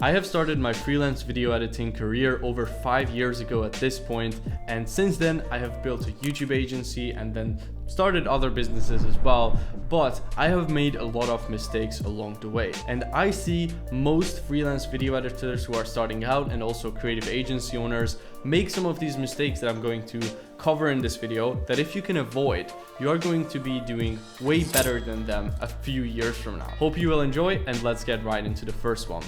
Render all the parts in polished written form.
I have started my freelance video editing career over 5 years ago at this point, and since then I have built a YouTube agency and then started other businesses as well, but I have made a lot of mistakes along the way. And I see most freelance video editors who are starting out and also creative agency owners make some of these mistakes that I'm going to cover in this video that if you can avoid, you are going to be doing way better than them a few years from now. Hope you will enjoy, and let's get right into the first one.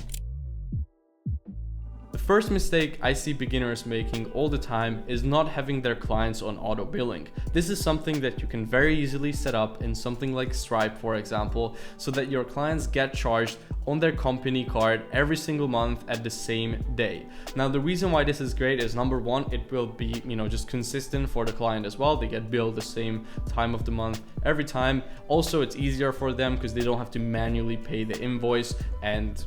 The first mistake I see beginners making all the time is not having their clients on auto billing. This is something that you can very easily set up in something like Stripe, for example, so that your clients get charged on their company card every single month at the same day. Now, the reason why this is great is, number one, it will be, just consistent for the client as well. They get billed the same time of the month every time. Also, it's easier for them because they don't have to manually pay the invoice and,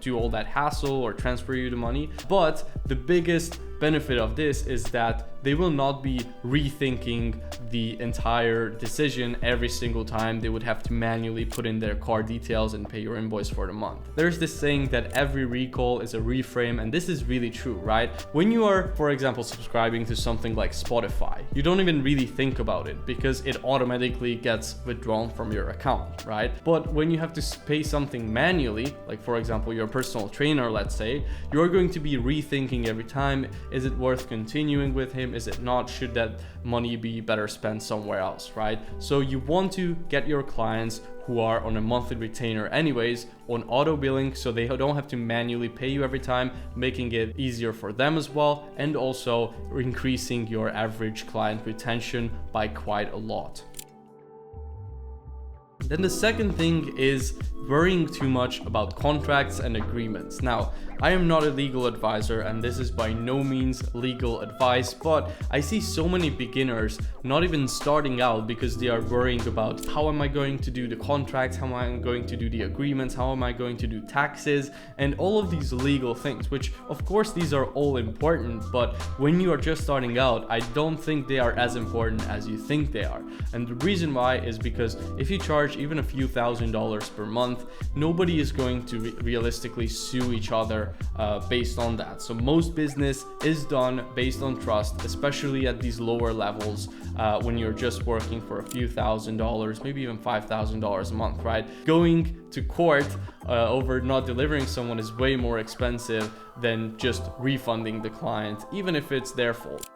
do all that hassle or transfer you the money. But the biggest benefit of this is that they will not be rethinking the entire decision every single time they would have to manually put in their card details and pay your invoice for the month. There's this saying that every recall is a reframe, and this is really true, right? When you are, for example, subscribing to something like Spotify, you don't even really think about it because it automatically gets withdrawn from your account, right? But when you have to pay something manually, like for example, your personal trainer, let's say, you're going to be rethinking every time. Is it worth continuing with him? Is it not? Should that money be better spent somewhere else, right? So you want to get your clients who are on a monthly retainer anyways on auto billing, so they don't have to manually pay you every time, making it easier for them as well, and also increasing your average client retention by quite a lot. Then the second thing is worrying too much about contracts and agreements. Now, I am not a legal advisor, and this is by no means legal advice, but I see so many beginners not even starting out because they are worrying about how am I going to do the contracts, how am I going to do the agreements, how am I going to do taxes, and all of these legal things, which of course these are all important, but when you are just starting out, I don't think they are as important as you think they are. And the reason why is because if you charge even a few $1,000s per month, nobody is going to realistically sue each other based on that. So most business is done based on trust, especially at these lower levels when you're just working for a few $1,000s, maybe even $5,000 a month, right? Going to court over not delivering someone is way more expensive than just refunding the client, even if it's their fault.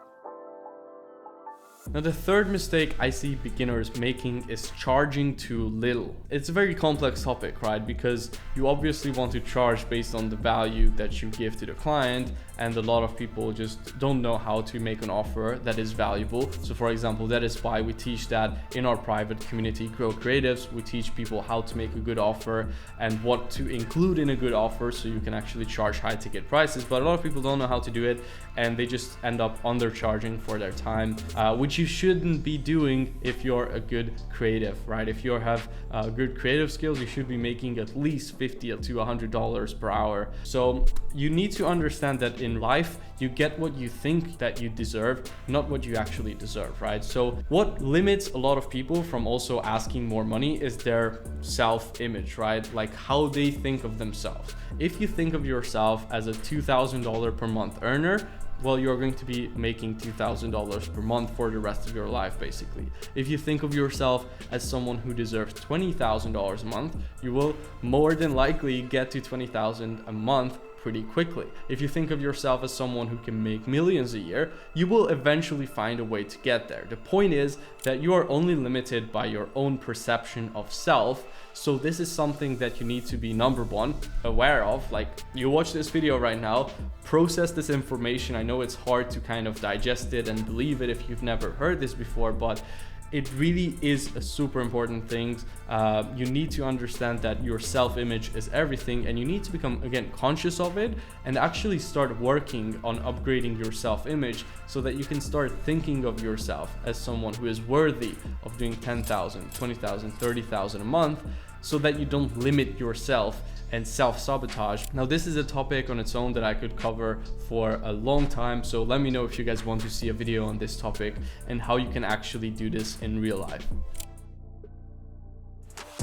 Now, the third mistake I see beginners making is charging too little. It's a very complex topic, right? Because you obviously want to charge based on the value that you give to the client, and a lot of people just don't know how to make an offer that is valuable. So for example, that is why we teach that in our private community, Grow Creatives. We teach people how to make a good offer and what to include in a good offer so you can actually charge high ticket prices. But a lot of people don't know how to do it, and they just end up undercharging for their time, which you shouldn't be doing if you're a good creative, right? If you have good creative skills, you should be making at least $50 to $100 per hour. So you need to understand that in life, you get what you think that you deserve, not what you actually deserve, right? So what limits a lot of people from also asking more money is their self-image, right? Like how they think of themselves. If you think of yourself as a $2,000 per month earner, well, you're going to be making $2,000 per month for the rest of your life, basically. If you think of yourself as someone who deserves $20,000 a month, you will more than likely get to $20,000 a month pretty quickly. If you think of yourself as someone who can make millions a year, you will eventually find a way to get there. The point is that you are only limited by your own perception of self. So this is something that you need to be, number one, aware of. Like, you watch this video right now, process this information. I know it's hard to kind of digest it and believe it if you've never heard this before, but it really is a super important thing. You need to understand that your self-image is everything, and you need to become, again, conscious of it and actually start working on upgrading your self-image so that you can start thinking of yourself as someone who is worthy of doing $10,000, $20,000, $30,000 a month, so that you don't limit yourself and self-sabotage. Now, this is a topic on its own that I could cover for a long time, so let me know if you guys want to see a video on this topic and how you can actually do this in real life.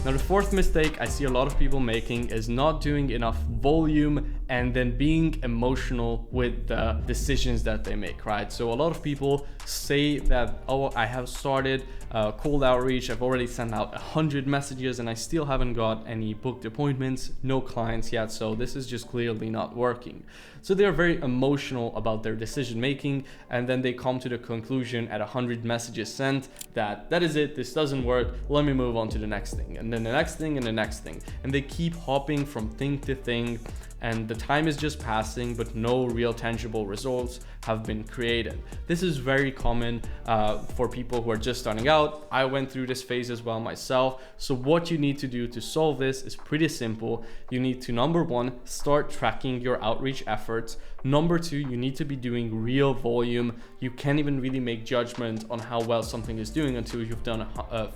Now, the fourth mistake I see a lot of people making is not doing enough volume and then being emotional with the decisions that they make, right? So a lot of people say that, oh, I have started cold outreach, I've already sent out 100 messages and I still haven't got any booked appointments, no clients yet, so this is just clearly not working. So they're very emotional about their decision making, and then they come to the conclusion at 100 messages sent that is it, this doesn't work, let me move on to the next thing, and then the next thing and the next thing, and they keep hopping from thing to thing, and the time is just passing, but no real tangible results have been created. This is very common for people who are just starting out. I went through this phase as well myself. So what you need to do to solve this is pretty simple. You need to, number one, start tracking your outreach efforts. Number two, you need to be doing real volume. You can't even really make judgment on how well something is doing until you've done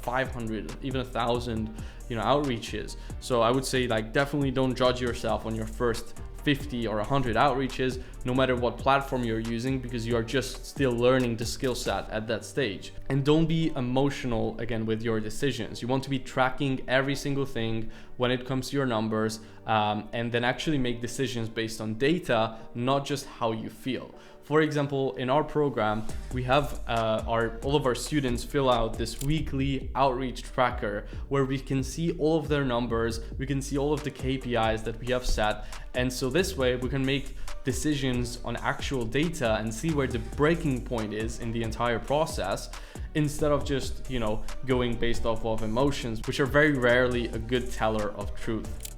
500, even 1,000, outreaches. So I would say, like, definitely don't judge yourself on your first 50 or 100 outreaches, no matter what platform you're using, because you are just still learning the skill set at that stage. And don't be emotional again with your decisions. You want to be tracking every single thing when it comes to your numbers, and then actually make decisions based on data, not just how you feel. For example, in our program, we have all of our students fill out this weekly outreach tracker where we can see all of their numbers, we can see all of the KPIs that we have set, and so this way we can make decisions on actual data and see where the breaking point is in the entire process, instead of just, going based off of emotions, which are very rarely a good teller of truth.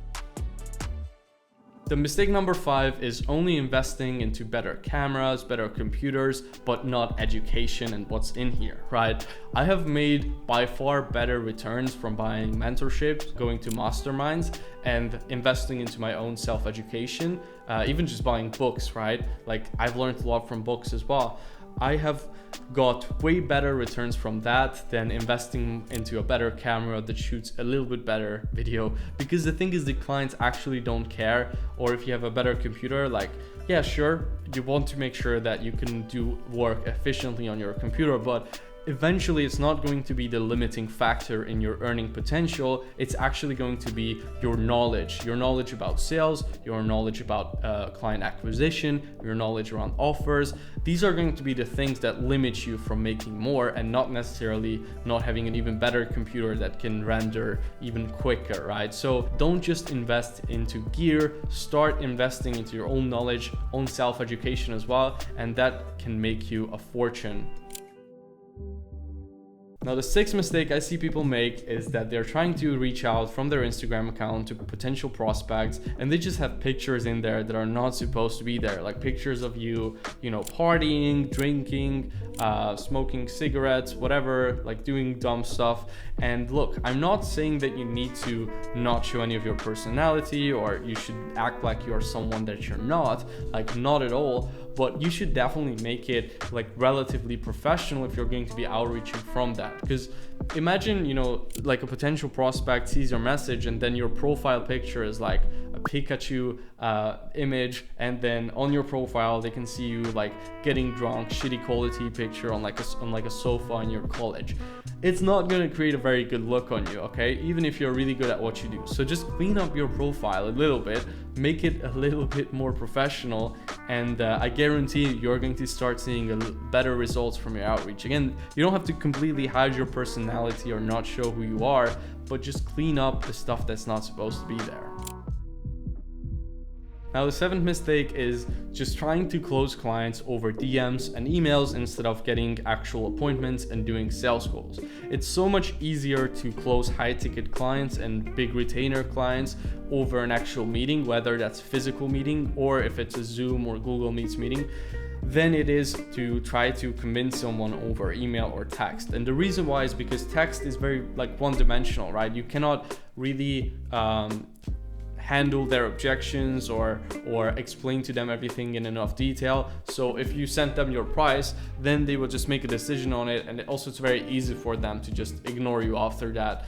The mistake number 5 is only investing into better cameras, better computers, but not education and what's in here, right? I have made by far better returns from buying mentorships, going to masterminds, and investing into my own self-education, even just buying books, right? Like, I've learned a lot from books as well. I have got way better returns from that than investing into a better camera that shoots a little bit better video, because the thing is, the clients actually don't care. Or if you have a better computer, like, yeah, sure, you want to make sure that you can do work efficiently on your computer, but eventually it's not going to be the limiting factor in your earning potential. It's actually going to be your knowledge about sales, your knowledge about client acquisition, your knowledge around offers. These are going to be the things that limit you from making more, and not necessarily not having an even better computer that can render even quicker, right? So don't just invest into gear, start investing into your own knowledge, own self-education as well, and that can make you a fortune. Now, the sixth mistake I see people make is that they're trying to reach out from their Instagram account to potential prospects, and they just have pictures in there that are not supposed to be there, like pictures of you, partying, drinking, smoking cigarettes, whatever, like doing dumb stuff. And look, I'm not saying that you need to not show any of your personality, or you should act like you're someone that you're not, like, not at all. But you should definitely make it like relatively professional if you're going to be outreaching from that. Because imagine, like a potential prospect sees your message and then your profile picture is like a Pikachu image, and then on your profile they can see you like getting drunk, shitty quality picture on like a sofa in your college. It's not going to create a very good look on you, okay? Even if you're really good at what you do. So just clean up your profile a little bit, make it a little bit more professional, and I guarantee you're going to start seeing better results from your outreach. Again, you don't have to completely hide your personality or not show who you are, but just clean up the stuff that's not supposed to be there. Now, the seventh mistake is just trying to close clients over DMs and emails instead of getting actual appointments and doing sales calls. It's so much easier to close high-ticket clients and big retainer clients over an actual meeting, whether that's physical meeting or if it's a Zoom or Google Meets meeting, than it is to try to convince someone over email or text. And the reason why is because text is very one-dimensional, right? You cannot really handle their objections or explain to them everything in enough detail. So if you send them your price, then they will just make a decision on it, and also it's very easy for them to just ignore you after that.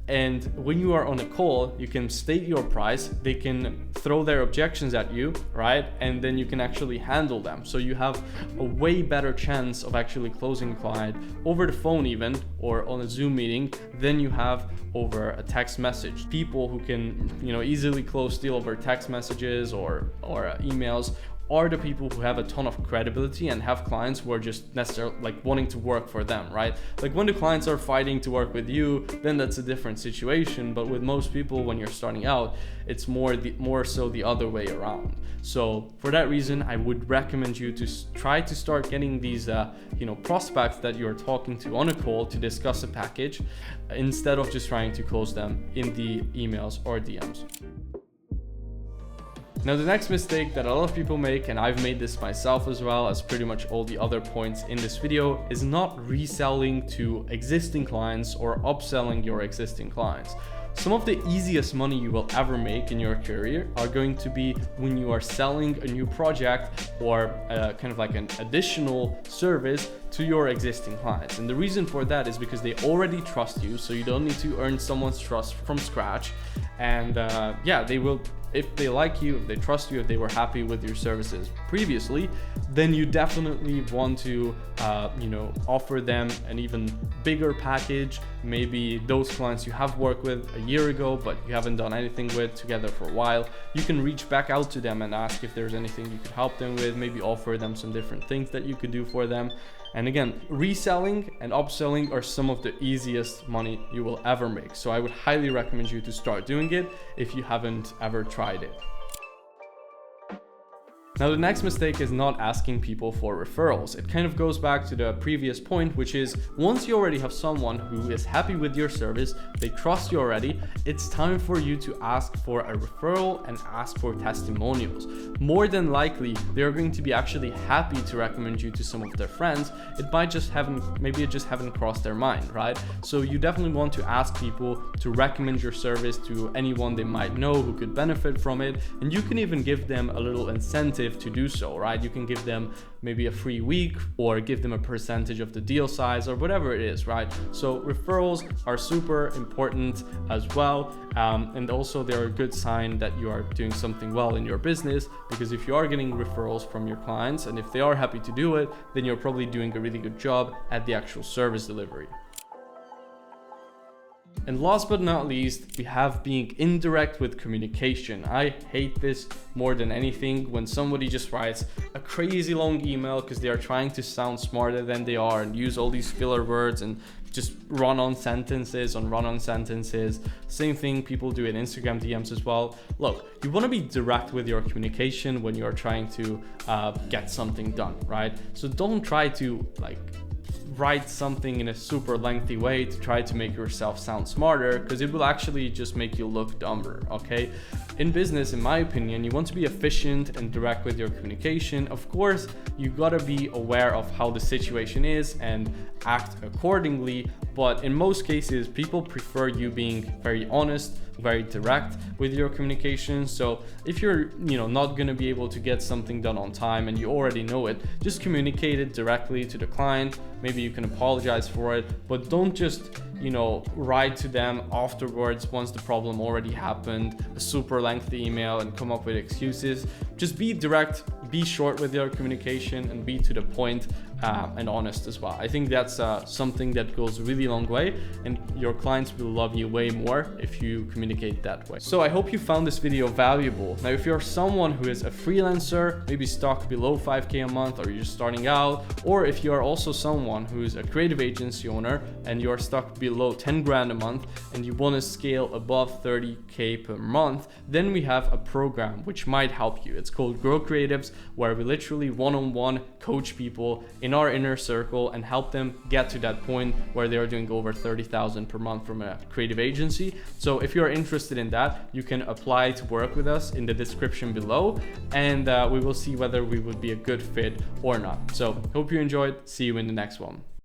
And when you are on a call, you can state your price, they can throw their objections at you, right? And then you can actually handle them. So you have a way better chance of actually closing a client over the phone even, or on a Zoom meeting, than you have over a text message. People who can, easily close deal over text messages or emails are the people who have a ton of credibility and have clients who are just necessarily like wanting to work for them, right? Like when the clients are fighting to work with you, then that's a different situation. But with most people, when you're starting out, it's more so the other way around. So for that reason, I would recommend you to try to start getting these, prospects that you're talking to on a call to discuss a package, instead of just trying to close them in the emails or DMs. Now, the next mistake that a lot of people make, and I've made this myself as well as pretty much all the other points in this video, is not reselling to existing clients or upselling your existing clients. Some of the easiest money you will ever make in your career are going to be when you are selling a new project or kind of like an additional service to your existing clients. And the reason for that is because they already trust you, so you don't need to earn someone's trust from scratch. And they will, if they like you, if they trust you, if they were happy with your services previously, then you definitely want to offer them an even bigger package. Maybe those clients you have worked with a year ago but you haven't done anything with together for a while, you can reach back out to them and ask if there's anything you could help them with, maybe offer them some different things that you could do for them. And again, reselling and upselling are some of the easiest money you will ever make. So I would highly recommend you to start doing it if you haven't ever tried it. Now, the next mistake is not asking people for referrals. It kind of goes back to the previous point, which is once you already have someone who is happy with your service, they trust you already, it's time for you to ask for a referral and ask for testimonials. More than likely, they're going to be actually happy to recommend you to some of their friends. It just haven't crossed their mind, right? So you definitely want to ask people to recommend your service to anyone they might know who could benefit from it. And you can even give them a little incentive to do so, right? You can give them maybe a free week or give them a percentage of the deal size or whatever it is, right? So referrals are super important as well. And also they're a good sign that you are doing something well in your business, because if you are getting referrals from your clients and if they are happy to do it, then you're probably doing a really good job at the actual service delivery. And last but not least, we have being indirect with communication. I hate this more than anything when somebody just writes a crazy long email because they are trying to sound smarter than they are and use all these filler words and just run on sentences. Same thing people do in Instagram DMs as well. Look, you want to be direct with your communication when you are trying to get something done, right? So don't try to write something in a super lengthy way to try to make yourself sound smarter, because it will actually just make you look dumber, okay? In business, in my opinion, you want to be efficient and direct with your communication. Of course, you gotta be aware of how the situation is and act accordingly, but in most cases, people prefer you being very honest, very direct with your communication. So if you're not going to be able to get something done on time and you already know it, just communicate it directly to the client. Maybe you can apologize for it, but don't just write to them afterwards once the problem already happened, a super lengthy email, and come up with excuses. Just be direct, be short with your communication, and be to the point and honest as well. I think that's something that goes a really long way, and your clients will love you way more if you communicate that way. So I hope you found this video valuable. Now, if you're someone who is a freelancer, maybe stuck below 5K a month, or you're just starting out, or if you are also someone who is a creative agency owner and you're stuck below 10 grand a month and you want to scale above 30K per month, then we have a program which might help you. It's called Grow Creatives, where we literally one-on-one coach people in our inner circle and help them get to that point where they are doing over 30,000 per month from a creative agency. So if you're interested in that, you can apply to work with us in the description below, and we will see whether we would be a good fit or not. So hope you enjoyed. See you in the next one.